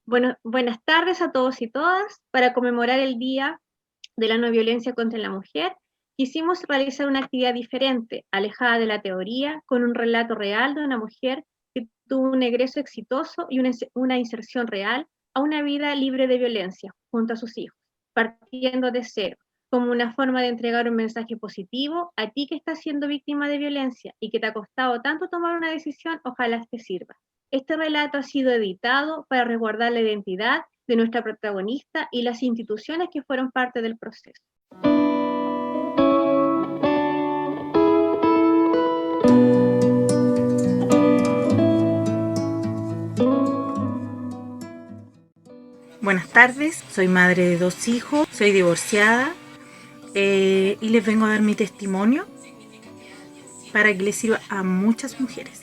Bueno, buenas tardes a todos y todas. Para conmemorar el Día de la No Violencia contra la Mujer, quisimos realizar una actividad diferente, alejada de la teoría, con un relato real de una mujer que tuvo un egreso exitoso y una inserción real a una vida libre de violencia junto a sus hijos, partiendo de cero, como una forma de entregar un mensaje positivo a ti que estás siendo víctima de violencia y que te ha costado tanto tomar una decisión, ojalá te sirva. Este relato ha sido editado para resguardar la identidad de nuestra protagonista y las instituciones que fueron parte del proceso. Buenas tardes, soy madre de 2 hijos, soy divorciada y les vengo a dar mi testimonio para que les sirva a muchas mujeres.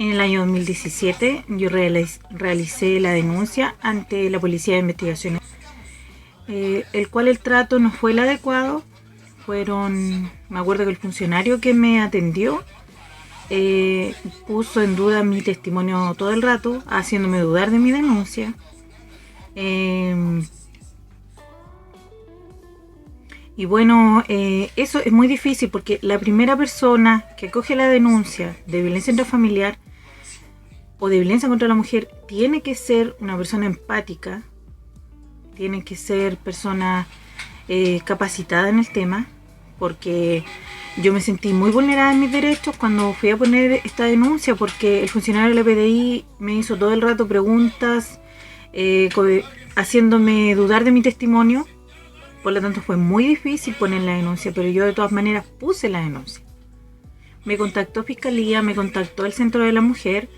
En el año 2017 yo realicé la denuncia ante la Policía de Investigaciones, el cual el trato no fue el adecuado. Me acuerdo que el funcionario que me atendió puso en duda mi testimonio todo el rato, haciéndome dudar de mi denuncia. Y bueno, eso es muy difícil porque la primera persona que coge la denuncia de violencia intrafamiliar o de violencia contra la mujer tiene que ser una persona empática, tiene que ser persona capacitada en el tema, porque yo me sentí muy vulnerada en mis derechos cuando fui a poner esta denuncia, porque el funcionario de la PDI me hizo todo el rato preguntas, haciéndome dudar de mi testimonio. Por lo tanto fue muy difícil poner la denuncia, pero yo de todas maneras puse la denuncia. Me contactó Fiscalía, me contactó el Centro de la Mujer,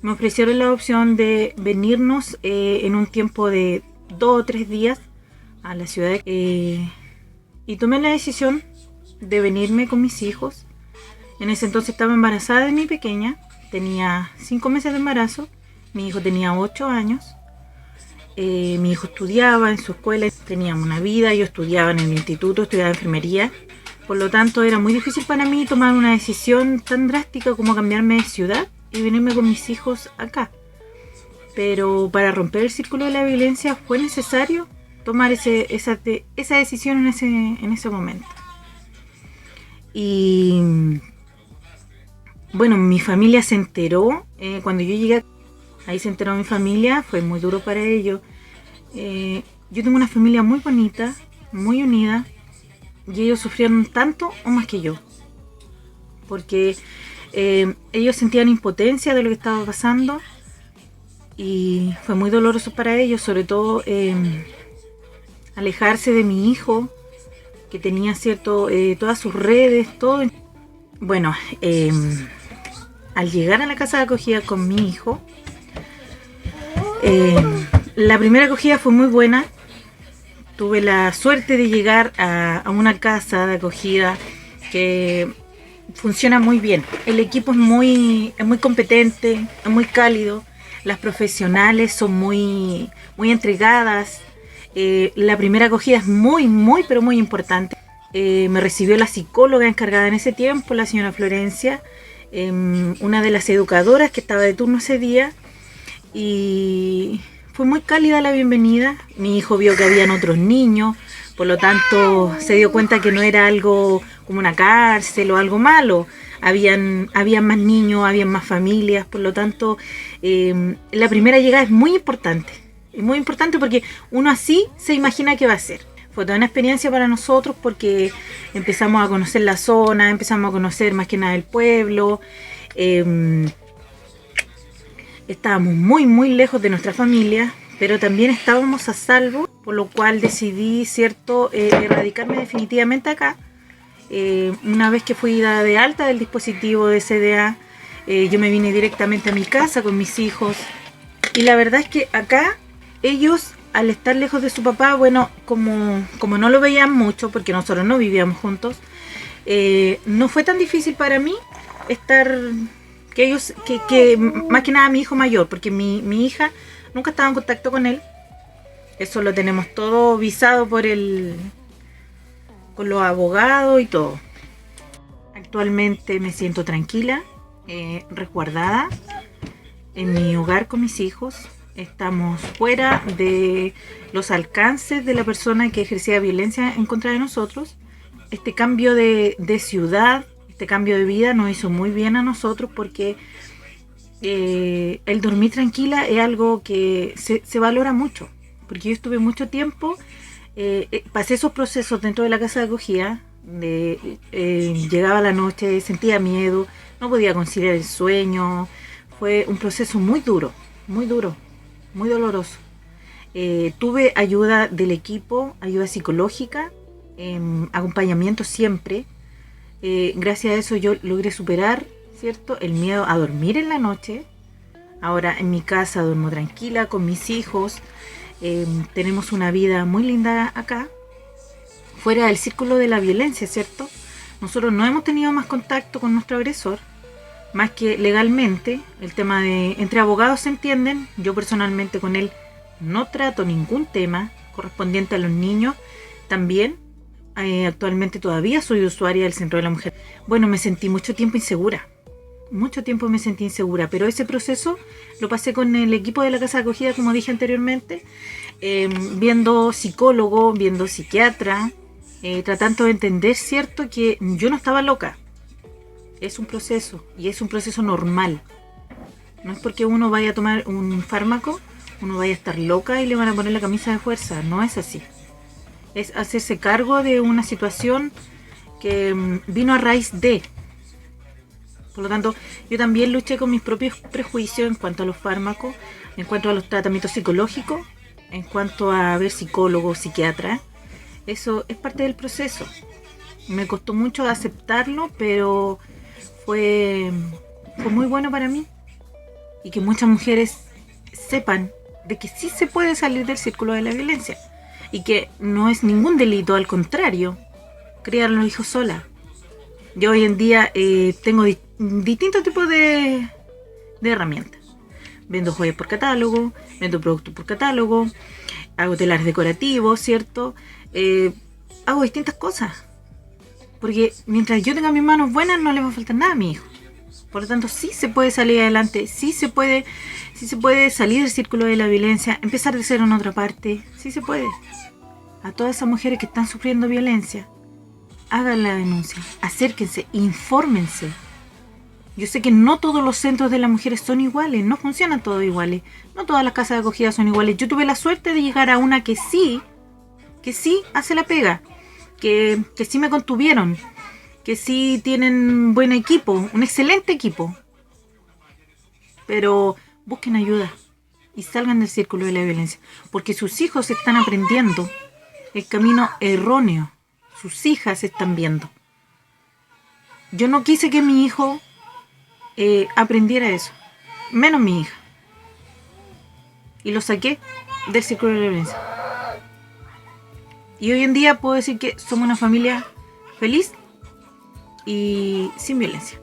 me ofrecieron la opción de venirnos en un tiempo de 2 o 3 días a la ciudad, y tomé la decisión de venirme con mis hijos. En ese entonces estaba embarazada de mi pequeña, tenía 5 meses de embarazo, mi hijo tenía 8 años. Mi hijo estudiaba en su escuela, teníamos una vida, yo estudiaba en el instituto, estudiaba enfermería. Por lo tanto era muy difícil para mí tomar una decisión tan drástica como cambiarme de ciudad y venirme con mis hijos acá. Pero para romper el círculo de la violencia fue necesario tomar esa decisión en ese momento. Y bueno, mi familia se enteró cuando yo llegué. Ahí se enteró mi familia, fue muy duro para ellos. Yo tengo una familia muy bonita, muy unida, y ellos sufrieron tanto o más que yo, porque ellos sentían impotencia de lo que estaba pasando y fue muy doloroso para ellos, sobre todo alejarse de mi hijo, que tenía todas sus redes, todo. Bueno, al llegar a la casa de acogida con mi hijo, la primera acogida fue muy buena. Tuve la suerte de llegar a una casa de acogida que funciona muy bien. El equipo es muy competente, es muy cálido. Las profesionales son muy entregadas. La primera acogida es pero muy importante. Me recibió la psicóloga encargada en ese tiempo, la señora Florencia, una de las educadoras que estaba de turno ese día. Y fue muy cálida la bienvenida. Mi hijo vio que habían otros niños, por lo tanto se dio cuenta que no era algo como una cárcel o algo malo. Habían más niños, habían más familias, por lo tanto la primera llegada es muy importante. Es muy importante porque uno así se imagina que va a ser. Fue toda una experiencia para nosotros porque empezamos a conocer la zona, empezamos a conocer más que nada el pueblo. Estábamos muy lejos de nuestra familia, pero también estábamos a salvo, por lo cual decidí, erradicarme definitivamente acá. Una vez que fui dada de alta del dispositivo de CDA, yo me vine directamente a mi casa con mis hijos. Y la verdad es que acá ellos, al estar lejos de su papá, bueno, como no lo veían mucho, porque nosotros no vivíamos juntos, No fue tan difícil para mí estar, que ellos, que más que nada mi hijo mayor, porque mi hija nunca estaba en contacto con él. Eso lo tenemos todo visado con los abogados y todo. Actualmente me siento tranquila, resguardada en mi hogar con mis hijos. Estamos fuera de los alcances de la persona que ejercía violencia en contra de nosotros. Este cambio de ciudad, este cambio de vida nos hizo muy bien a nosotros porque el dormir tranquila es algo que se valora mucho. Porque yo estuve mucho tiempo, pasé esos procesos dentro de la casa de acogida, llegaba la noche, sentía miedo, no podía conciliar el sueño. Fue un proceso muy duro, muy duro, muy doloroso. Tuve ayuda del equipo, ayuda psicológica, acompañamiento siempre. Gracias a eso yo logré superar, ¿cierto?, el miedo a dormir en la noche. Ahora en mi casa duermo tranquila con mis hijos. Tenemos una vida muy linda acá, fuera del círculo de la violencia, ¿cierto? Nosotros no hemos tenido más contacto con nuestro agresor, más que legalmente. El tema de entre abogados se entienden. Yo personalmente con él no trato ningún tema correspondiente a los niños. También actualmente todavía soy usuaria del Centro de la Mujer. Bueno, me sentí mucho tiempo insegura. Mucho tiempo me sentí insegura, pero ese proceso lo pasé con el equipo de la casa de acogida, como dije anteriormente, viendo psicólogo, viendo psiquiatra, tratando de entender, cierto, que yo no estaba loca. Es un proceso, y es un proceso normal. No es porque uno vaya a tomar un fármaco, uno vaya a estar loca y le van a poner la camisa de fuerza. No es así. Es hacerse cargo de una situación que vino a raíz de. Por lo tanto, yo también luché con mis propios prejuicios en cuanto a los fármacos, en cuanto a los tratamientos psicológicos, en cuanto a ver psicólogo, psiquiatra. Eso es parte del proceso. Me costó mucho aceptarlo, pero fue muy bueno para mí. Y que muchas mujeres sepan de que sí se puede salir del círculo de la violencia. Y que no es ningún delito, al contrario, criar a los hijos sola. Yo hoy en día tengo distintos tipos de herramientas. Vendo joyas por catálogo, vendo productos por catálogo, hago telares decorativos, ¿cierto? Hago distintas cosas. Porque mientras yo tenga mis manos buenas, no le va a faltar nada a mi hijo. Por lo tanto, sí se puede salir adelante, sí se puede salir del círculo de la violencia, empezar de cero en otra parte, sí se puede. A todas esas mujeres que están sufriendo violencia, hagan la denuncia, acérquense, infórmense. Yo sé que no todos los centros de las mujeres son iguales, no funcionan todos iguales, no todas las casas de acogida son iguales. Yo tuve la suerte de llegar a una que sí hace la pega, que sí me contuvieron, que sí tienen buen equipo, un excelente equipo. Pero busquen ayuda y salgan del círculo de la violencia, porque sus hijos están aprendiendo el camino erróneo, sus hijas están viendo. Yo no quise que mi hijo aprendiera eso, menos mi hija, y lo saqué del círculo de la violencia. Y hoy en día puedo decir que somos una familia feliz y sin violencia.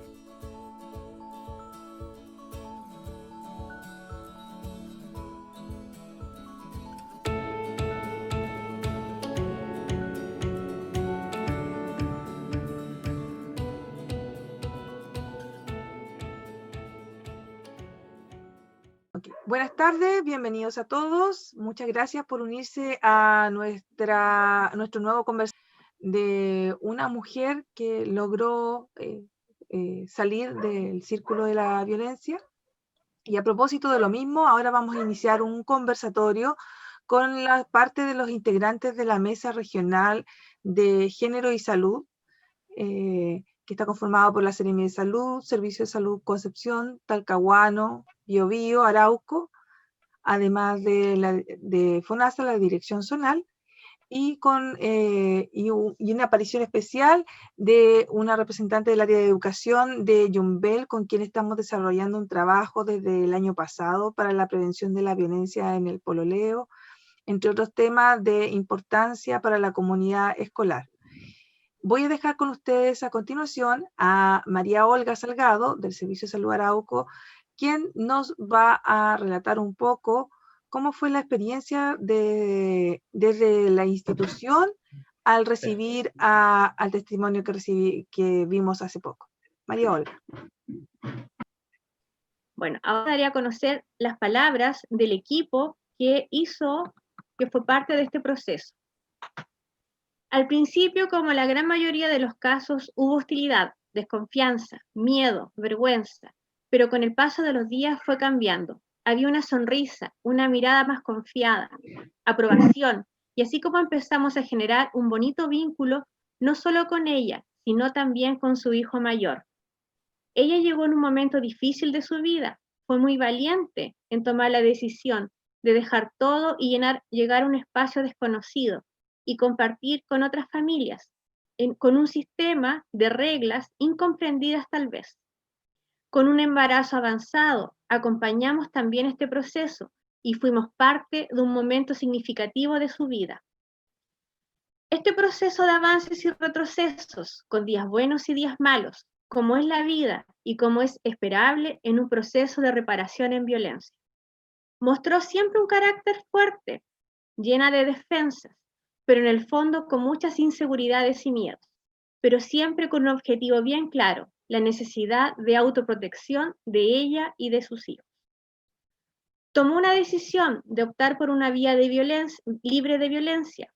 Okay. Buenas tardes, bienvenidos a todos. Muchas gracias por unirse a nuestro nuevo conversatorio de una mujer que logró salir del círculo de la violencia. Y a propósito de lo mismo, ahora vamos a iniciar un conversatorio con la parte de los integrantes de la Mesa Regional de Género y Salud, que está conformado por la Seremia de Salud, Servicio de Salud Concepción, Talcahuano, Biobío, Arauco, además de FONASA, la Dirección Zonal, y una aparición especial de una representante del área de educación de Yumbel, con quien estamos desarrollando un trabajo desde el año pasado para la prevención de la violencia en el pololeo, entre otros temas de importancia para la comunidad escolar. voy a dejar con ustedes a continuación a María Olga Salgado, del Servicio de Salud Arauco, quien nos va a relatar un poco cómo fue la experiencia desde la institución al recibir al testimonio que vimos hace poco. María Olga. Bueno, ahora daré a conocer las palabras del equipo que fue parte de este proceso. Al principio, como en la gran mayoría de los casos, hubo hostilidad, desconfianza, miedo, vergüenza, pero con el paso de los días fue cambiando. Había una sonrisa, una mirada más confiada, aprobación, y así como empezamos a generar un bonito vínculo, no solo con ella, sino también con su hijo mayor. Ella llegó en un momento difícil de su vida, fue muy valiente en tomar la decisión de dejar todo y llegar a un espacio desconocido y compartir con otras familias, con un sistema de reglas incomprendidas tal vez. Con un embarazo avanzado, acompañamos también este proceso y fuimos parte de un momento significativo de su vida. Este proceso de avances y retrocesos, con días buenos y días malos, como es la vida y como es esperable en un proceso de reparación en violencia. Mostró siempre un carácter fuerte, llena de defensas, pero en el fondo con muchas inseguridades y miedos, pero siempre con un objetivo bien claro, la necesidad de autoprotección de ella y de sus hijos. Tomó una decisión de optar por una vía de violencia, libre de violencia.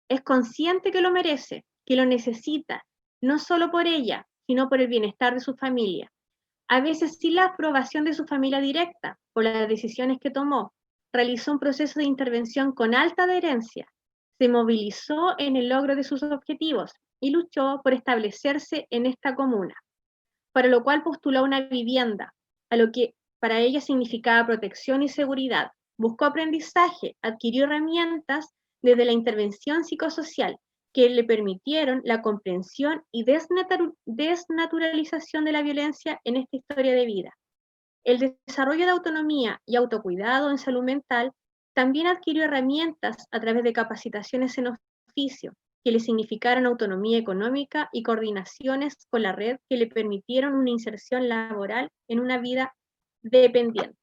Es consciente que lo merece, que lo necesita, no solo por ella, sino por el bienestar de su familia. A veces sin la aprobación de su familia directa, por las decisiones que tomó, realizó un proceso de intervención con alta adherencia, se movilizó en el logro de sus objetivos y luchó por establecerse en esta comuna, para lo cual postuló una vivienda, a lo que para ella significaba protección y seguridad. Buscó aprendizaje, adquirió herramientas desde la intervención psicosocial que le permitieron la comprensión y desnaturalización de la violencia en esta historia de vida. El desarrollo de autonomía y autocuidado en salud mental también adquirió herramientas a través de capacitaciones en oficio que le significaron autonomía económica y coordinaciones con la red que le permitieron una inserción laboral en una vida dependiente.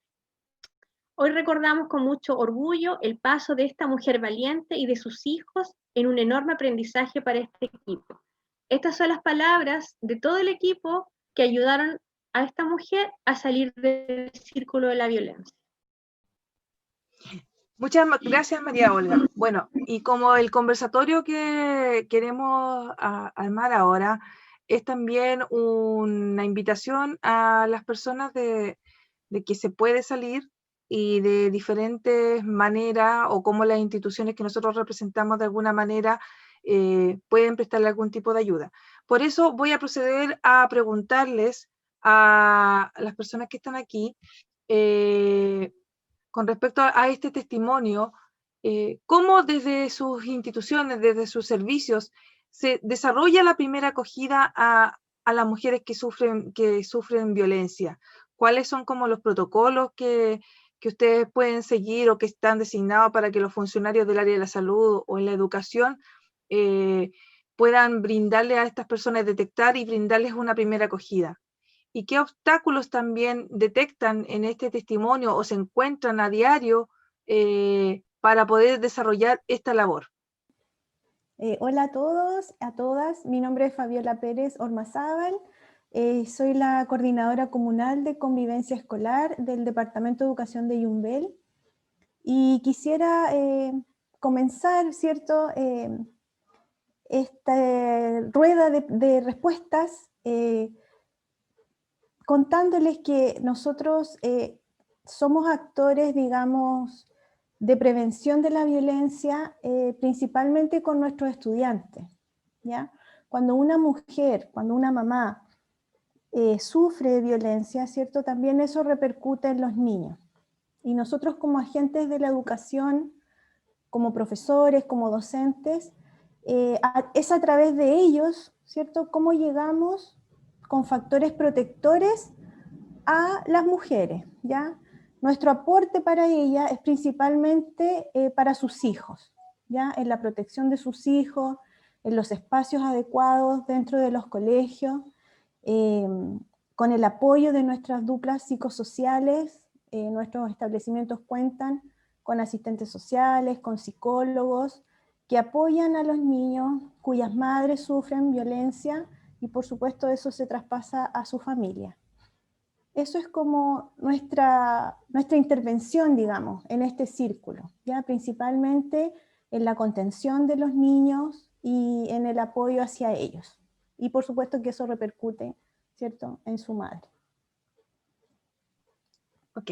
Hoy recordamos con mucho orgullo el paso de esta mujer valiente y de sus hijos en un enorme aprendizaje para este equipo. Estas son las palabras de todo el equipo que ayudaron a esta mujer a salir del círculo de la violencia. Muchas gracias, María Olga. Bueno, y como el conversatorio que queremos armar ahora es también una invitación a las personas de que se puede salir y de diferentes maneras, o como las instituciones que nosotros representamos de alguna manera pueden prestarle algún tipo de ayuda. Por eso voy a proceder a preguntarles a las personas que están aquí con respecto a este testimonio, cómo desde sus instituciones, desde sus servicios, se desarrolla la primera acogida a las mujeres que sufren violencia. ¿Cuáles son como los protocolos que ustedes pueden seguir o que están designados para que los funcionarios del área de la salud o en la educación puedan brindarle a estas personas, detectar y brindarles una primera acogida? ¿Y qué obstáculos también detectan en este testimonio o se encuentran a diario para poder desarrollar esta labor? Hola a todos, a todas. Mi nombre es Fabiola Pérez Ormazábal. Soy la coordinadora comunal de convivencia escolar del Departamento de Educación de Yumbel. Y quisiera comenzar, ¿cierto?, esta rueda de respuestas contándoles que nosotros somos actores, digamos, de prevención de la violencia, principalmente con nuestros estudiantes, ¿ya? Cuando una mujer, cuando una mamá sufre de violencia, ¿cierto? También eso repercute en los niños. Y nosotros como agentes de la educación, como profesores, como docentes, es a través de ellos, ¿cierto?, cómo llegamos con factores protectores a las mujeres, ¿ya? Nuestro aporte para ella es principalmente para sus hijos, ¿ya? En la protección de sus hijos, en los espacios adecuados dentro de los colegios, con el apoyo de nuestras duplas psicosociales. Nuestros establecimientos cuentan con asistentes sociales, con psicólogos, que apoyan a los niños cuyas madres sufren violencia, y por supuesto eso se traspasa a su familia. Eso es como nuestra intervención, digamos, en este círculo, ¿ya? Principalmente en la contención de los niños y en el apoyo hacia ellos. Y por supuesto que eso repercute, ¿cierto?, en su madre. Ok.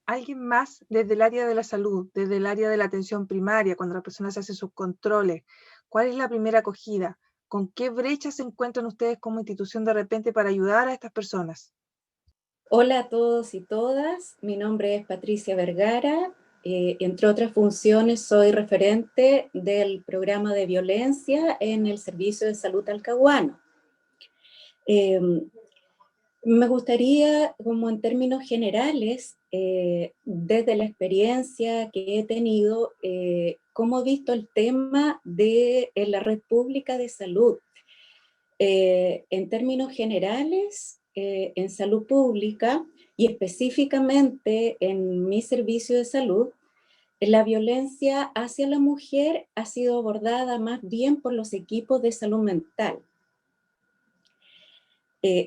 ¿Alguien más desde el área de la salud, desde el área de la atención primaria, cuando la persona se hace sus controles? ¿Cuál es la primera acogida? ¿Con qué brechas se encuentran ustedes como institución de repente para ayudar a estas personas? Hola a todos y todas, mi nombre es Patricia Vergara, entre otras funciones soy referente del programa de violencia en el Servicio de Salud Talcahuano. Me gustaría, como en términos generales, desde la experiencia que he tenido, cómo he visto el tema de la red pública de salud. En términos generales, en salud pública y específicamente en mi servicio de salud, la violencia hacia la mujer ha sido abordada más bien por los equipos de salud mental.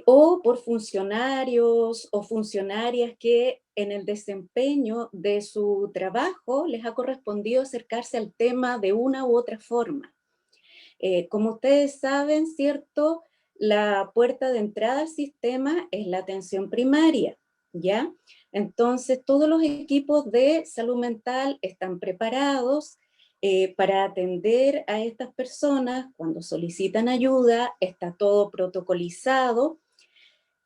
O por funcionarios o funcionarias que en el desempeño de su trabajo les ha correspondido acercarse al tema de una u otra forma. Como ustedes saben, ¿cierto? La puerta de entrada al sistema es la atención primaria, ¿ya? Entonces, todos los equipos de salud mental están preparados para atender a estas personas cuando solicitan ayuda, está todo protocolizado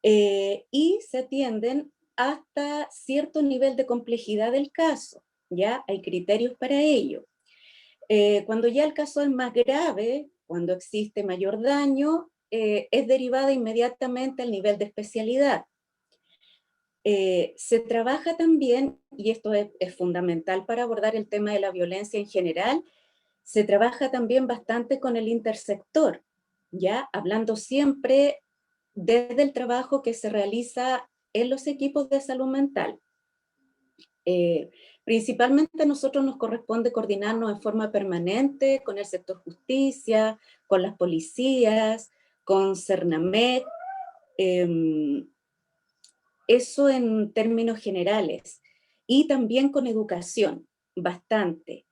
y se atienden hasta cierto nivel de complejidad del caso, ¿ya? Hay criterios para ello. Cuando ya el caso es más grave, cuando existe mayor daño, es derivada inmediatamente al nivel de especialidad. Se trabaja también, y esto es fundamental para abordar el tema de la violencia en general, se trabaja también bastante con el intersector, ¿ya? Hablando siempre desde el trabajo que se realiza en los equipos de salud mental. Principalmente a nosotros nos corresponde coordinarnos en forma permanente con el sector justicia, con las policías, con Cernamed, eso en términos generales, y también con educación, bastante.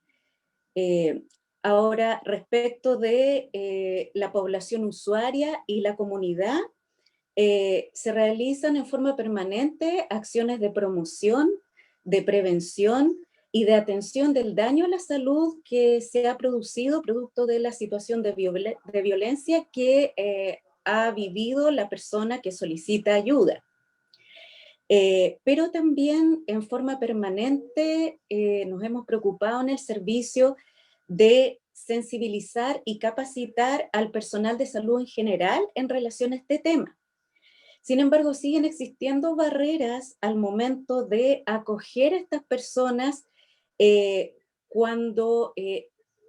Ahora, respecto de la población usuaria y la comunidad, se realizan en forma permanente acciones de promoción, de prevención y de atención del daño a la salud que se ha producido producto de la situación de violencia que ha vivido la persona que solicita ayuda. Pero también en forma permanente nos hemos preocupado en el servicio de sensibilizar y capacitar al personal de salud en general en relación a este tema. Sin embargo, siguen existiendo barreras al momento de acoger a estas personas cuando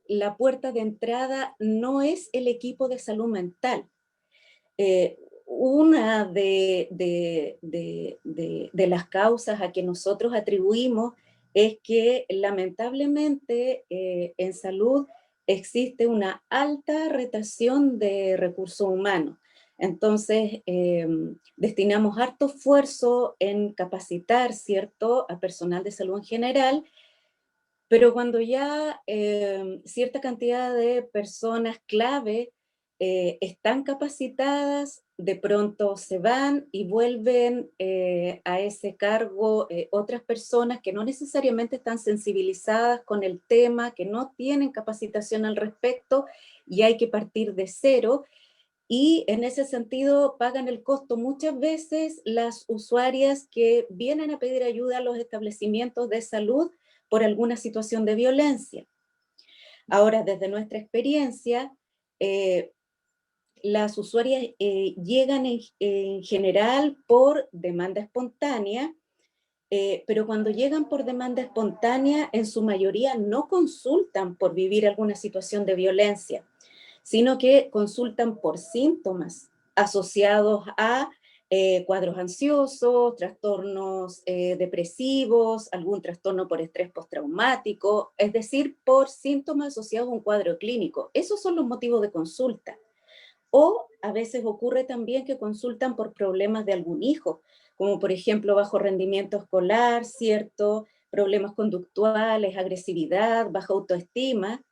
la puerta de entrada no es el equipo de salud mental. Una de las causas a que nosotros atribuimos es que lamentablemente en salud existe una alta retención de recursos humanos. Entonces, destinamos harto esfuerzo en capacitar, ¿cierto?, a personal de salud en general, pero cuando ya cierta cantidad de personas clave están capacitadas, de pronto se van y vuelven a ese cargo otras personas que no necesariamente están sensibilizadas con el tema, que no tienen capacitación al respecto, y hay que partir de cero. Y en ese sentido pagan el costo muchas veces las usuarias que vienen a pedir ayuda a los establecimientos de salud por alguna situación de violencia. Ahora, desde nuestra experiencia, las usuarias llegan en general por demanda espontánea, pero cuando llegan por demanda espontánea, en su mayoría no consultan por vivir alguna situación de violencia, sino que consultan por síntomas asociados a cuadros ansiosos, trastornos depresivos, algún trastorno por estrés postraumático, es decir, por síntomas asociados a un cuadro clínico. Esos son los motivos de consulta. O a veces ocurre también que consultan por problemas de algún hijo, como por ejemplo bajo rendimiento escolar, ¿cierto? Problemas conductuales, agresividad, baja autoestima,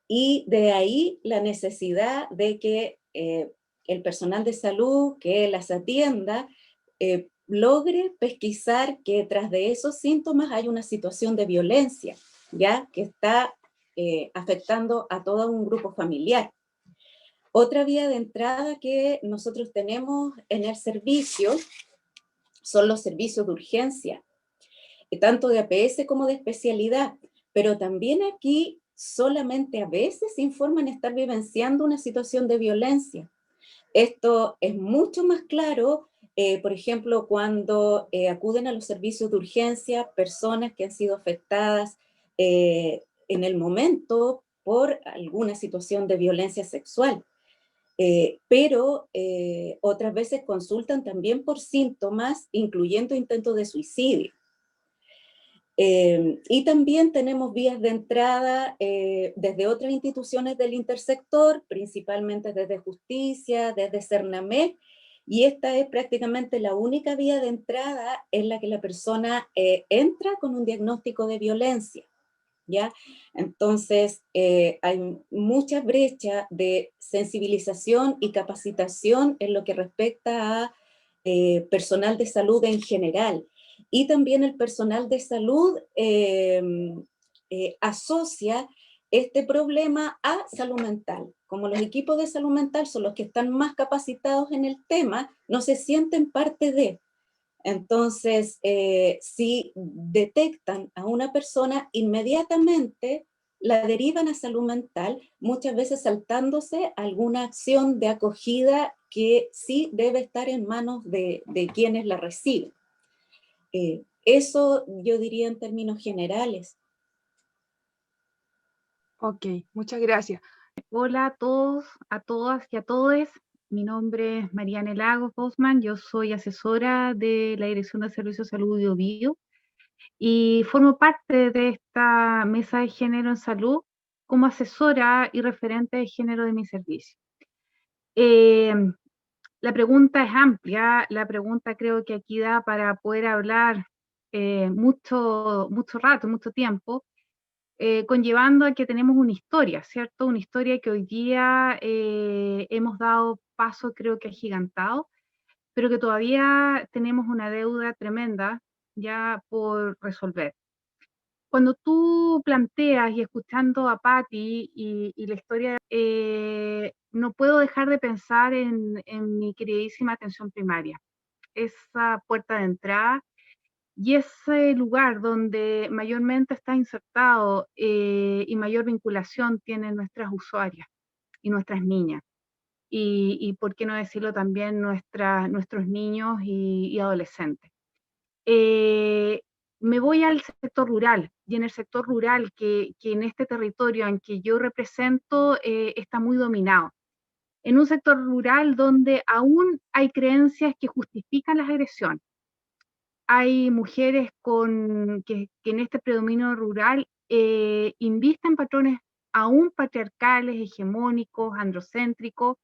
y de ahí la necesidad de que el personal de salud que las atienda logre pesquisar que tras de esos síntomas hay una situación de violencia, ya que está afectando a todo un grupo familiar. Otra vía de entrada que nosotros tenemos en el servicio son los servicios de urgencia, tanto de APS como de especialidad, pero también aquí solamente a veces informan estar vivenciando una situación de violencia. Esto es mucho más claro, por ejemplo, cuando acuden a los servicios de urgencia personas que han sido afectadas en el momento por alguna situación de violencia sexual. Pero otras veces consultan también por síntomas, incluyendo intentos de suicidio. Y también tenemos vías de entrada desde otras instituciones del intersector, principalmente desde Justicia, desde Cernamec, y esta es prácticamente la única vía de entrada en la que la persona entra con un diagnóstico de violencia, ¿ya? Entonces, hay mucha brecha de sensibilización y capacitación en lo que respecta a personal de salud en general. Y también el personal de salud asocia este problema a salud mental. Como los equipos de salud mental son los que están más capacitados en el tema, no se sienten parte de. Entonces, si detectan a una persona, inmediatamente la derivan a salud mental, muchas veces saltándose alguna acción de acogida que sí debe estar en manos de quienes la reciben. Eso yo diría en términos generales. Ok, muchas gracias. Hola a todos, a todas y a todos. Mi nombre es Mariana Lagos Bosman, yo soy asesora de la Dirección de Servicios de Salud de Bio y formo parte de esta mesa de género en salud como asesora y referente de género de mi servicio. La pregunta es amplia, la pregunta creo que aquí da para poder hablar mucho rato, mucho tiempo, conllevando a que tenemos una historia, ¿cierto? Una historia que hoy día hemos dado paso, creo que agigantado, pero que todavía tenemos una deuda tremenda ya por resolver. Cuando tú planteas y escuchando a Patti y la historia, no puedo dejar de pensar en mi queridísima atención primaria, esa puerta de entrada y ese lugar donde mayormente está insertado y mayor vinculación tienen nuestras usuarias y nuestras niñas. Y por qué no decirlo también nuestros niños y adolescentes. Me voy al sector rural, y en el sector rural, que en este territorio en que yo represento está muy dominado. En un sector rural donde aún hay creencias que justifican las agresiones. Hay mujeres que en este predominio rural invisten patrones aún patriarcales, hegemónicos, androcéntricos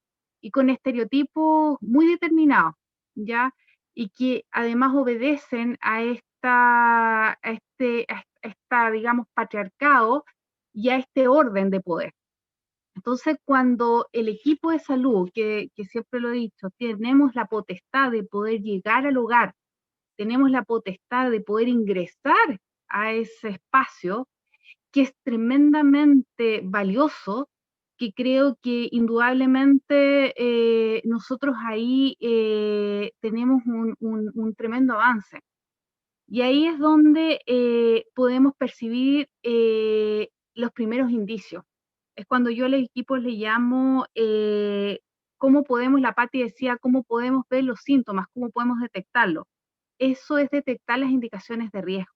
y con estereotipos muy determinados, ¿ya? Y que además obedecen a esta, digamos, patriarcado y a este orden de poder. Entonces, cuando el equipo de salud, que siempre lo he dicho, tenemos la potestad de poder llegar al hogar, tenemos la potestad de poder ingresar a ese espacio, que es tremendamente valioso, que creo que indudablemente nosotros ahí tenemos un tremendo avance. Y ahí es donde podemos percibir los primeros indicios. Es cuando yo a los equipos le llamo, cómo podemos, la Patti decía, cómo podemos ver los síntomas, cómo podemos detectarlos. Eso es detectar las indicaciones de riesgo.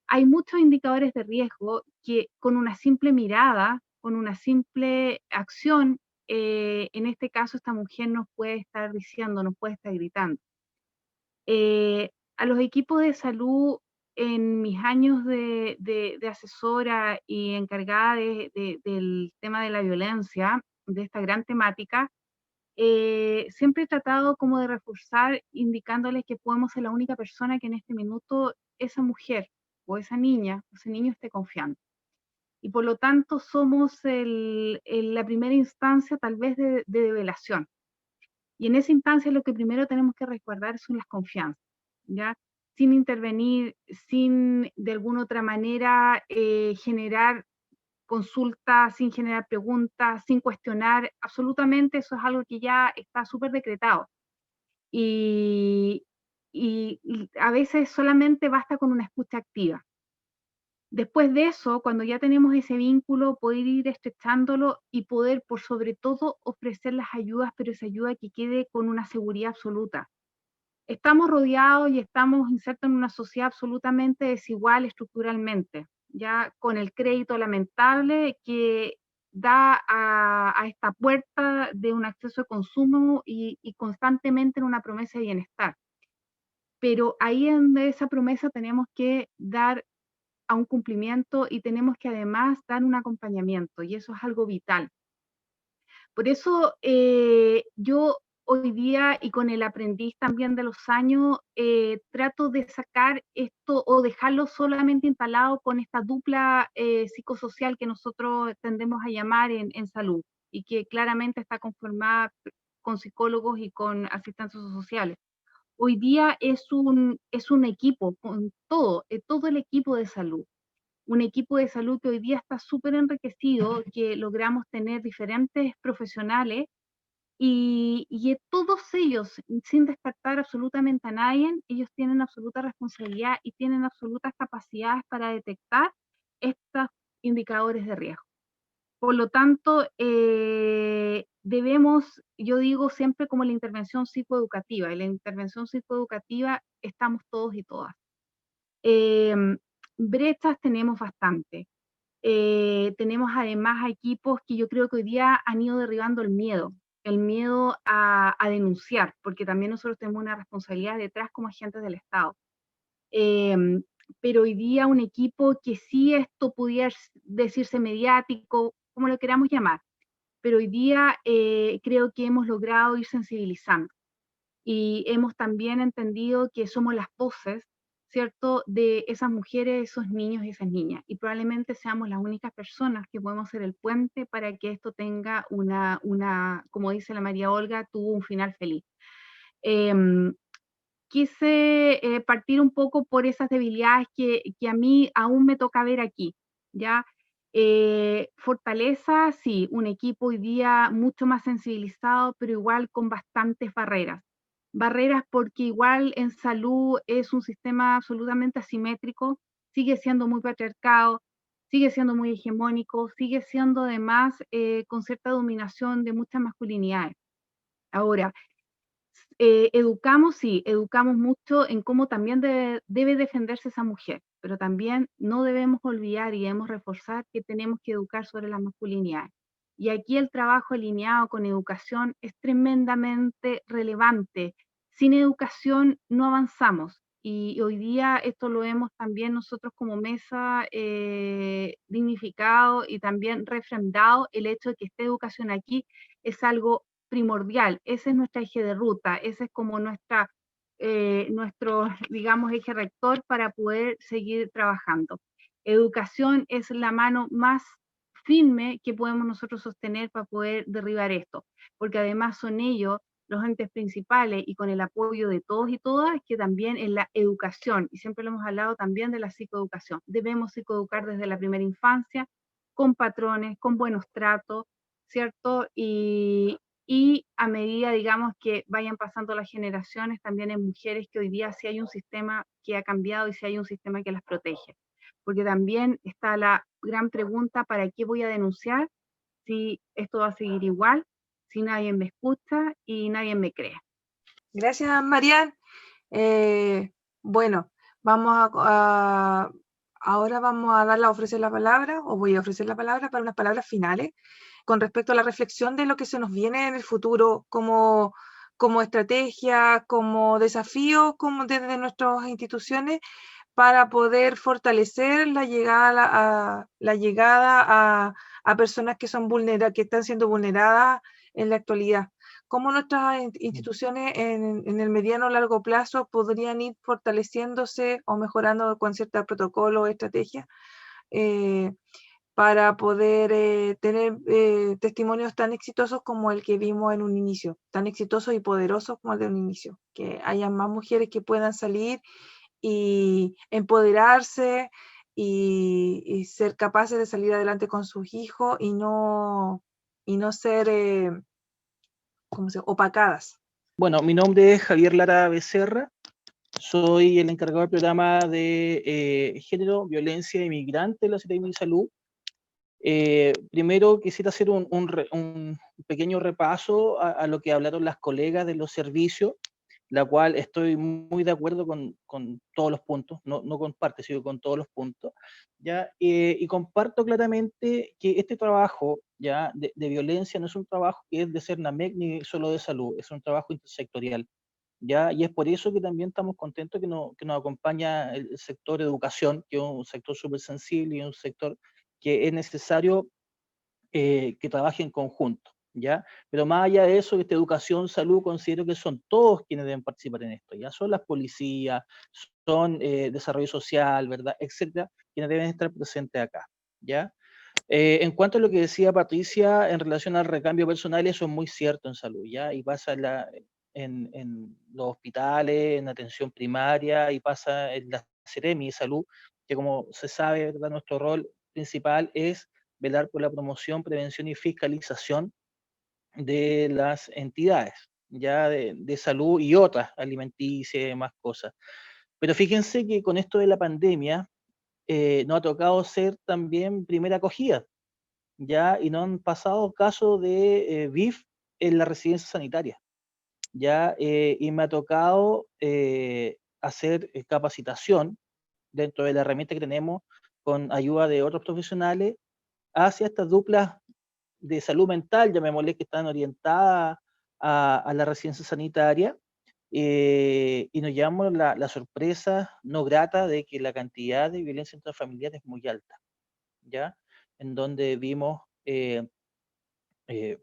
Hay muchos indicadores de riesgo que con una simple mirada, con una simple acción, en este caso esta mujer nos puede estar diciendo, nos puede estar gritando. A los equipos de salud, en mis años de asesora y encargada del tema de la violencia, de esta gran temática, siempre he tratado como de reforzar indicándoles que podemos ser la única persona que en este minuto esa mujer o esa niña o ese niño esté confiando. Y por lo tanto somos la primera instancia tal vez de develación. Y en esa instancia lo que primero tenemos que resguardar son las confianzas, ¿ya? Sin intervenir, sin de alguna otra manera generar consultas, sin generar preguntas, sin cuestionar, absolutamente eso es algo que ya está súper decretado. Y a veces solamente basta con una escucha activa. Después de eso, cuando ya tenemos ese vínculo, poder ir estrechándolo y poder, por sobre todo, ofrecer las ayudas, pero esa ayuda que quede con una seguridad absoluta. Estamos rodeados y estamos insertos en una sociedad absolutamente desigual estructuralmente, ya con el crédito lamentable que da a esta puerta de un acceso de consumo y constantemente en una promesa de bienestar. Pero ahí en esa promesa tenemos que dar a un cumplimiento y tenemos que además dar un acompañamiento, y eso es algo vital. Por eso yo hoy día, y con el aprendiz también de los años, trato de sacar esto o dejarlo solamente instalado con esta dupla psicosocial que nosotros tendemos a llamar en salud, y que claramente está conformada con psicólogos y con asistentes sociales. Hoy día es un equipo, con todo el equipo de salud. Un equipo de salud que hoy día está súper enriquecido, que logramos tener diferentes profesionales y todos ellos, sin descartar absolutamente a nadie, ellos tienen absoluta responsabilidad y tienen absolutas capacidades para detectar estos indicadores de riesgo. Por lo tanto, debemos, yo digo siempre como la intervención psicoeducativa. En la intervención psicoeducativa estamos todos y todas. Brechas tenemos bastante. Tenemos además equipos que yo creo que hoy día han ido derribando el miedo a denunciar, porque también nosotros tenemos una responsabilidad detrás como agentes del Estado. Pero hoy día un equipo que sí esto pudiera decirse mediático, como lo queramos llamar, pero hoy día creo que hemos logrado ir sensibilizando y hemos también entendido que somos las voces, ¿cierto?, de esas mujeres, esos niños y esas niñas, y probablemente seamos las únicas personas que podemos ser el puente para que esto tenga como dice la María Olga, tuvo un final feliz. Quise partir un poco por esas debilidades que a mí aún me toca ver aquí, ¿ya? Fortaleza, sí, un equipo hoy día mucho más sensibilizado, pero igual con bastantes barreras. Barreras porque igual en salud es un sistema absolutamente asimétrico, sigue siendo muy patriarcado, sigue siendo muy hegemónico, sigue siendo además con cierta dominación de muchas masculinidades. Ahora, educamos, sí, educamos mucho en cómo también debe defenderse esa mujer, pero también no debemos olvidar y debemos reforzar que tenemos que educar sobre las masculinidades. Y aquí el trabajo alineado con educación es tremendamente relevante. Sin educación no avanzamos. Y hoy día esto lo vemos también nosotros como mesa dignificado y también refrendado el hecho de que esta educación aquí es algo primordial. Ese es nuestro eje de ruta, ese es como nuestro, digamos, eje rector para poder seguir trabajando. Educación es la mano más firme que podemos nosotros sostener para poder derribar esto, porque además son ellos los entes principales y con el apoyo de todos y todas, que también en la educación, y siempre lo hemos hablado también de la psicoeducación, debemos psicoeducar desde la primera infancia, con patrones, con buenos tratos, ¿cierto? Y a medida, digamos, que vayan pasando las generaciones, también en mujeres que hoy día sí hay un sistema que ha cambiado y sí hay un sistema que las protege. Porque también está la gran pregunta, ¿para qué voy a denunciar si esto va a seguir igual, si nadie me escucha y nadie me cree? Gracias, Marian. Bueno, ahora vamos a ofrecer la palabra, o voy a ofrecer la palabra para unas palabras finales. con respecto a la reflexión de lo que se nos viene en el futuro como estrategia, como desafío, como desde nuestras instituciones, para poder fortalecer la llegada a personas que son que están siendo vulneradas en la actualidad. ¿Cómo nuestras instituciones en el mediano o largo plazo podrían ir fortaleciéndose o mejorando con ciertos protocolos o estrategias para poder tener testimonios tan exitosos como el que vimos en un inicio, tan exitosos y poderosos como el de un inicio? Que haya más mujeres que puedan salir y empoderarse y ser capaces de salir adelante con sus hijos y no ser opacadas. Bueno, mi nombre es Javier Lara Becerra, soy el encargado del programa de género, violencia e inmigrante de la Seremi de Salud. Primero quisiera hacer un pequeño repaso a lo que hablaron las colegas de los servicios, la cual estoy muy de acuerdo con todos los puntos, no con partes, sino con todos los puntos, ¿ya? Y comparto claramente que este trabajo, ¿ya?, de violencia no es un trabajo que es de Cernamec ni solo de salud, es un trabajo intersectorial, ¿ya? Y es por eso que también estamos contentos que nos acompaña el sector educación, que es un sector súper sensible y un sector que es necesario que trabaje en conjunto, ¿ya? Pero más allá de eso, esta educación, salud, considero que son todos quienes deben participar en esto, ¿ya? Son las policías, son desarrollo social, ¿verdad?, etcétera, quienes deben estar presentes acá, ¿ya? En cuanto a lo que decía Patricia en relación al recambio personal, eso es muy cierto en salud, ¿ya? Y pasa en los hospitales, en atención primaria, y pasa en la Seremi de Salud, que como se sabe, ¿verdad?, nuestro rol principal es velar por la promoción, prevención y fiscalización de las entidades, ya de salud y otras, alimenticias y demás cosas. Pero fíjense que con esto de la pandemia, nos ha tocado ser también primera acogida, ya, y no han pasado casos de BIF en la residencia sanitaria, ya, y me ha tocado hacer capacitación dentro de la herramienta que tenemos con ayuda de otros profesionales hacia estas duplas de salud mental, llamémosle, que están orientadas a la residencia sanitaria, y nos llevamos la sorpresa no grata de que la cantidad de violencia intrafamiliar es muy alta, ¿ya? En donde vimos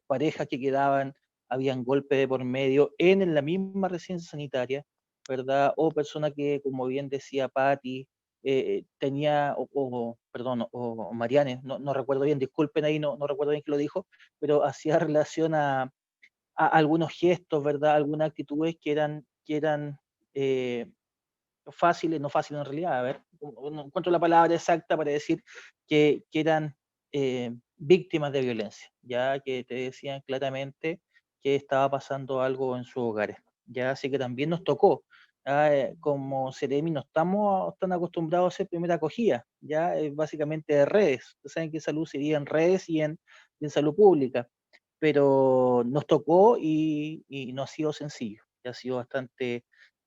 parejas que quedaban, habían golpes de por medio en la misma residencia sanitaria, ¿verdad? O personas que, como bien decía Patti, tenía, perdón, o Mariane, no recuerdo bien, disculpen ahí, no recuerdo bien que lo dijo, pero hacía relación a algunos gestos, ¿verdad? Algunas actitudes que eran fáciles, no fáciles en realidad, a ver, no encuentro la palabra exacta para decir que eran víctimas de violencia, ya que te decían claramente que estaba pasando algo en sus hogares, ya, así que también nos tocó, como Seremi no estamos tan acostumbrados a hacer primera acogida, ya, básicamente de redes, ustedes saben que salud sería en redes y en salud pública, pero nos tocó y no ha sido sencillo, ha sido bastante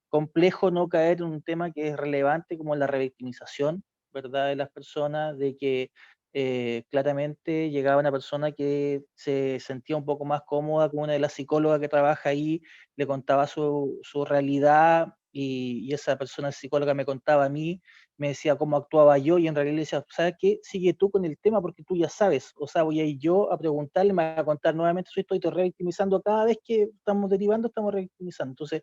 complejo no caer en un tema que es relevante como la revictimización, ¿verdad?, de las personas, de que claramente llegaba una persona que se sentía un poco más cómoda con una de las psicólogas que trabaja ahí, le contaba su realidad y esa persona psicóloga me contaba a mí, me decía cómo actuaba yo y en realidad le decía, ¿sabes qué? Sigue tú con el tema porque tú ya sabes, o sea, voy a ir yo a preguntarle, me va a contar nuevamente su historia, estoy revictimizando cada vez que estamos derivando, estamos revictimizando. Entonces,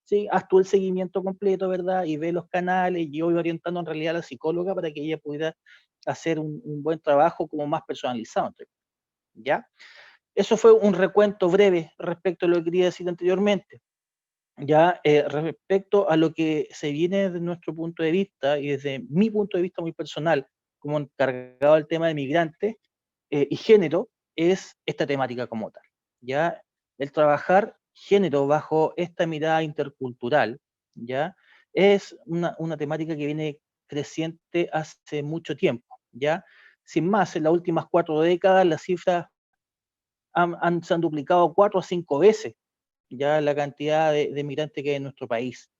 sí, haz tú el seguimiento completo, ¿verdad? Y ve los canales, y yo voy orientando en realidad a la psicóloga para que ella pudiera hacer un buen trabajo como más personalizado, ¿ya? Eso fue un recuento breve respecto a lo que quería decir anteriormente. Ya, respecto a lo que se viene desde nuestro punto de vista y desde mi punto de vista muy personal, como encargado del tema de migrantes y género, es esta temática como tal, ¿ya? El trabajar género bajo esta mirada intercultural, ¿ya? Es una temática que viene creciente hace mucho tiempo, ¿ya? Sin más, en las últimas 4 décadas las cifras se han duplicado 4 o 5 veces, ya la cantidad de migrantes que hay en nuestro país,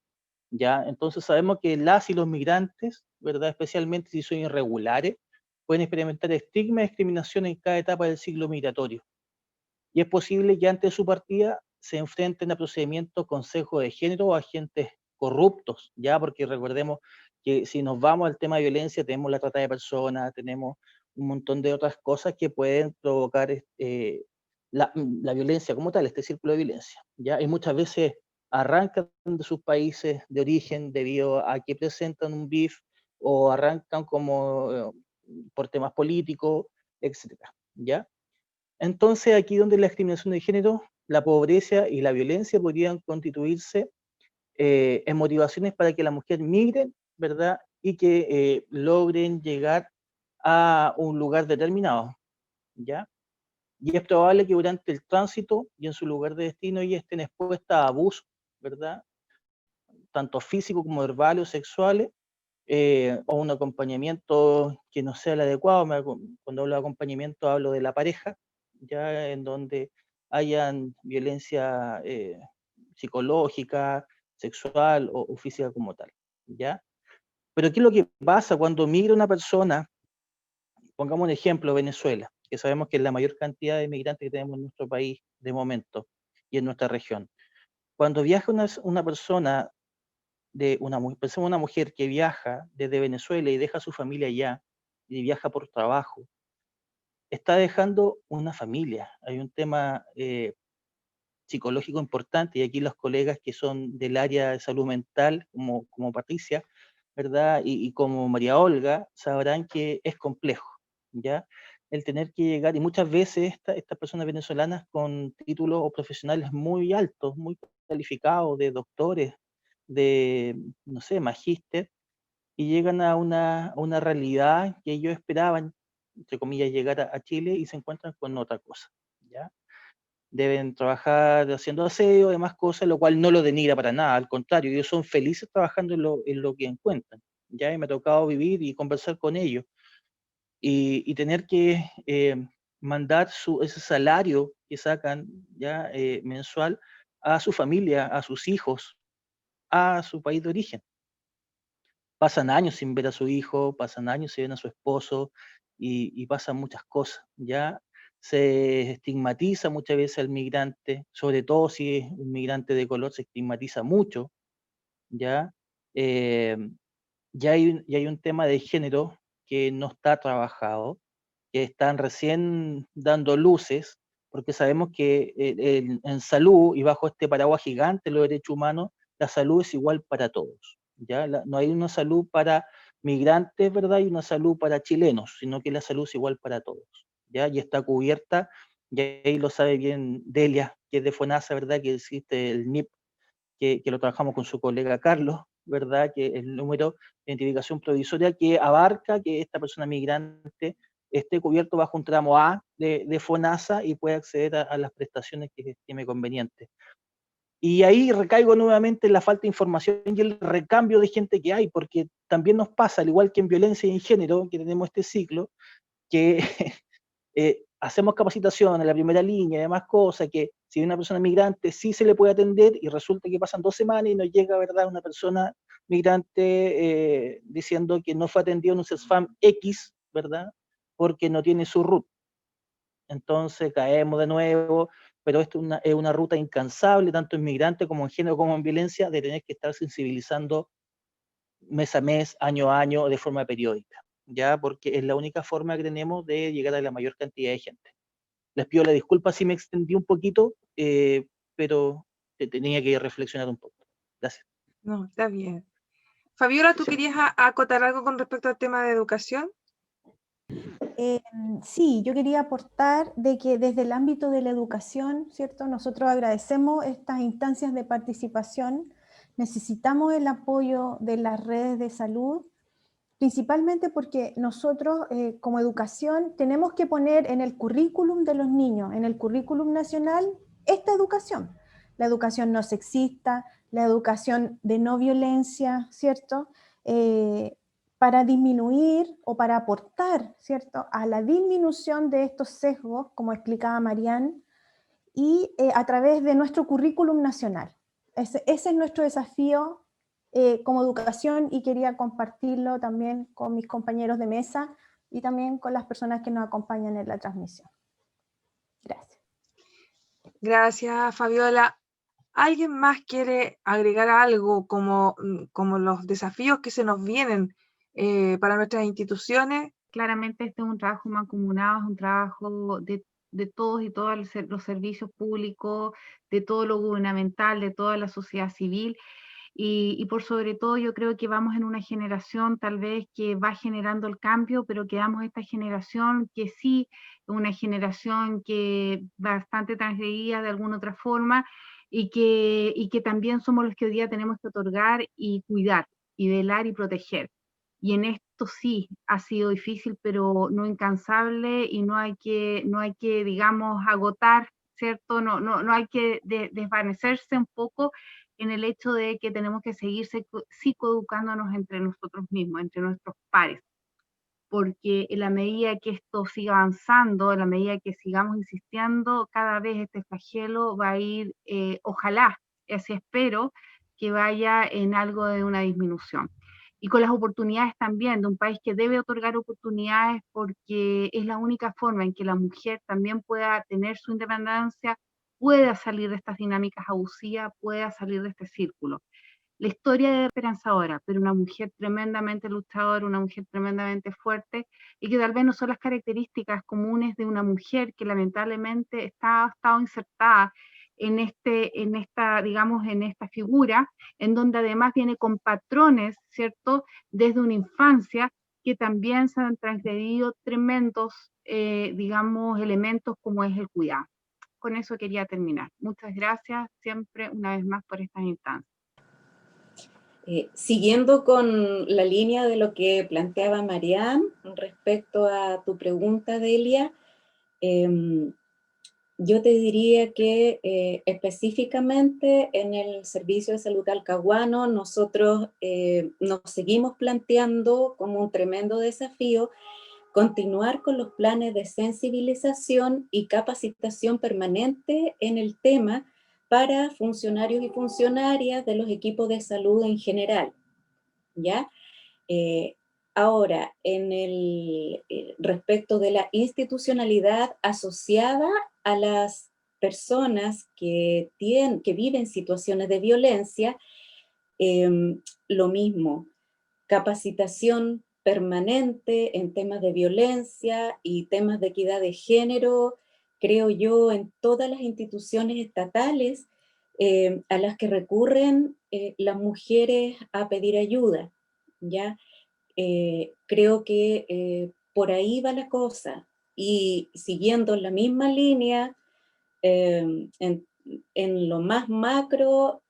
¿ya? Entonces sabemos que las y los migrantes, ¿verdad?, especialmente si son irregulares, pueden experimentar estigma y discriminación en cada etapa del ciclo migratorio. Y es posible que antes de su partida se enfrenten a procedimientos, consejos de género o agentes corruptos, ya, porque recordemos que si nos vamos al tema de violencia, tenemos la trata de personas, tenemos un montón de otras cosas que pueden provocar la violencia como tal, este círculo de violencia, ya, y muchas veces arrancan de sus países de origen debido a que presentan un BIF o arrancan como por temas políticos, etcétera, ¿ya? Entonces, aquí donde la discriminación de género, la pobreza y la violencia podrían constituirse en motivaciones para que la mujer migre, ¿verdad? Y que logren llegar a un lugar determinado, ¿ya? Y es probable que durante el tránsito y en su lugar de destino ellas estén expuestas a abuso, ¿verdad? Tanto físico como verbal o sexuales, o un acompañamiento que no sea el adecuado. Cuando hablo de acompañamiento hablo de la pareja, ya en donde hayan violencia psicológica, sexual o física como tal, ¿ya? Pero ¿qué es lo que pasa cuando migra una persona? Pongamos un ejemplo, Venezuela, que sabemos que es la mayor cantidad de migrantes que tenemos en nuestro país de momento y en nuestra región. Cuando viaja una persona pensemos una mujer que viaja desde Venezuela y deja a su familia allá y viaja por trabajo, está dejando una familia. Hay un tema psicológico importante y aquí los colegas que son del área de salud mental, como Patricia, ¿verdad? Y como María Olga, sabrán que es complejo, ¿ya? El tener que llegar, y muchas veces estas personas venezolanas con títulos o profesionales muy altos, muy calificados, de doctores, de, no sé, magíster, y llegan a una realidad que ellos esperaban, entre comillas, llegar a Chile y se encuentran con otra cosa, ¿ya? Deben trabajar haciendo aseo, demás cosas, lo cual no lo denigra para nada, al contrario, ellos son felices trabajando en lo que encuentran, ¿ya? Y me ha tocado vivir y conversar con ellos, y tener que mandar ese salario que sacan, ¿ya? Mensual a su familia, a sus hijos, a su país de origen. Pasan años sin ver a su hijo, pasan años sin ver a su esposo, y pasan muchas cosas, ¿ya? Se estigmatiza muchas veces al migrante, sobre todo si es un migrante de color, se estigmatiza mucho, ¿ya? Eh, y hay un tema de género que no está trabajado, que están recién dando luces, porque sabemos que en salud y bajo este paraguas gigante de los derechos humanos, la salud es igual para todos, ¿ya? No hay una salud para migrantes, ¿verdad? Y una salud para chilenos, sino que la salud es igual para todos, ¿ya? Y está cubierta, y ahí lo sabe bien Delia, que es de FONASA, ¿verdad? Que existe el NIP, que lo trabajamos con su colega Carlos, ¿verdad? Que el número de identificación provisoria que abarca que esta persona migrante esté cubierto bajo un tramo A de FONASA y pueda acceder a las prestaciones que estime conveniente. Y ahí recaigo nuevamente en la falta de información y el recambio de gente que hay, porque también nos pasa, al igual que en violencia y en género, que tenemos este ciclo, que hacemos capacitación en la primera línea y demás cosas, que si una persona migrante sí se le puede atender y resulta que pasan 2 semanas y nos llega, ¿verdad?, una persona migrante diciendo que no fue atendido en un CESFAM X, ¿verdad?, porque no tiene su RUT. Entonces caemos de nuevo, pero esto es una ruta incansable, tanto en migrante como en género como en violencia, de tener que estar sensibilizando mes a mes, año a año, de forma periódica, ¿ya? Porque es la única forma que tenemos de llegar a la mayor cantidad de gente. Les pido la disculpa si me extendí un poquito, pero tenía que reflexionar un poco. Gracias. No, está bien. Fabiola, ¿tú Sí. querías acotar algo con respecto al tema de educación? Sí, yo quería aportar de que desde el ámbito de la educación, ¿cierto? Nosotros agradecemos estas instancias de participación, necesitamos el apoyo de las redes de salud, principalmente porque nosotros como educación tenemos que poner en el currículum de los niños, en el currículum nacional, esta educación. La educación no sexista, la educación de no violencia, ¿cierto? Para disminuir o para aportar, ¿cierto?, a la disminución de estos sesgos, como explicaba Marianne, y a través de nuestro currículum nacional. Ese es nuestro desafío como educación y quería compartirlo también con mis compañeros de mesa y también con las personas que nos acompañan en la transmisión. Gracias. Gracias, Fabiola. ¿Alguien más quiere agregar algo como los desafíos que se nos vienen para nuestras instituciones? Claramente este es un trabajo mancomunado, es un trabajo de todos y todas los servicios públicos, de todo lo gubernamental, de toda la sociedad civil. Y por sobre todo yo creo que vamos en una generación tal vez que va generando el cambio, pero quedamos esta generación que sí, una generación que bastante transgredida de alguna otra forma y que también somos los que hoy día tenemos que otorgar y cuidar y velar y proteger. Y en esto sí ha sido difícil, pero no incansable y no hay que digamos, agotar, ¿cierto? No hay que desvanecerse un poco en el hecho de que tenemos que seguir psicoeducándonos entre nosotros mismos, entre nuestros pares, porque en la medida que esto siga avanzando, en la medida que sigamos insistiendo, cada vez este flagelo va a ir, ojalá, así espero, que vaya en algo de una disminución. Y con las oportunidades también, de un país que debe otorgar oportunidades porque es la única forma en que la mujer también pueda tener su independencia, pueda salir de estas dinámicas abusivas, pueda salir de este círculo. La historia es esperanzadora, pero una mujer tremendamente luchadora, una mujer tremendamente fuerte, y que tal vez no son las características comunes de una mujer que lamentablemente ha estado insertada en esta figura, en donde además viene con patrones, ¿cierto?, desde una infancia, que también se han transgredido tremendos, elementos como es el cuidado. Con eso quería terminar. Muchas gracias siempre una vez más por estas instancias. Siguiendo con la línea de lo que planteaba Mariam respecto a tu pregunta, Delia, yo te diría que específicamente en el Servicio de Salud Talcahuano nosotros nos seguimos planteando como un tremendo desafío continuar con los planes de sensibilización y capacitación permanente en el tema para funcionarios y funcionarias de los equipos de salud en general, ¿ya? Ahora, respecto de la institucionalidad asociada a las personas que viven situaciones de violencia, lo mismo, capacitación permanente en temas de violencia y temas de equidad de género, creo yo, en todas las instituciones estatales a las que recurren las mujeres a pedir ayuda, ¿ya? Creo que por ahí va la cosa. Y siguiendo la misma línea, en lo más macro,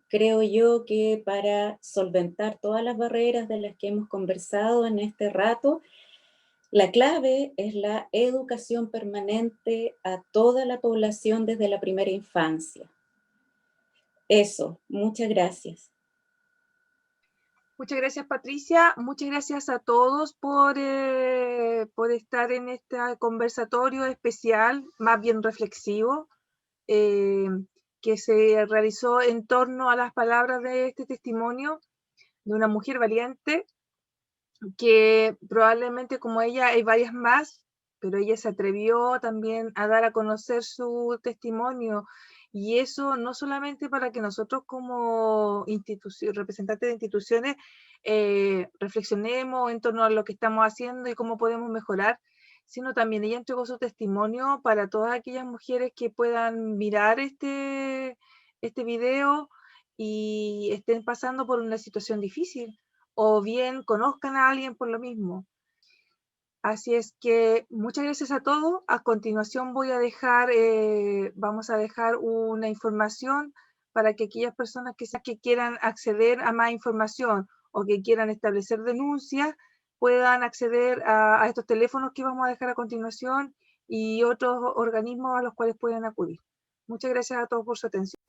creo yo que para solventar todas las barreras de las que hemos conversado en este rato, la clave es la educación permanente a toda la población desde la primera infancia. Eso, muchas gracias. Muchas gracias, Patricia. Muchas gracias a todos por estar en este conversatorio especial, más bien reflexivo, que se realizó en torno a las palabras de este testimonio de una mujer valiente, que probablemente como ella hay varias más, pero ella se atrevió también a dar a conocer su testimonio, y eso no solamente para que nosotros como representantes de instituciones reflexionemos en torno a lo que estamos haciendo y cómo podemos mejorar, sino también ella entregó su testimonio para todas aquellas mujeres que puedan mirar este video y estén pasando por una situación difícil, o bien conozcan a alguien por lo mismo. Así es que muchas gracias a todos. A continuación vamos a dejar una información para que aquellas personas que quieran acceder a más información o que quieran establecer denuncias puedan acceder a estos teléfonos que vamos a dejar a continuación y otros organismos a los cuales pueden acudir. Muchas gracias a todos por su atención.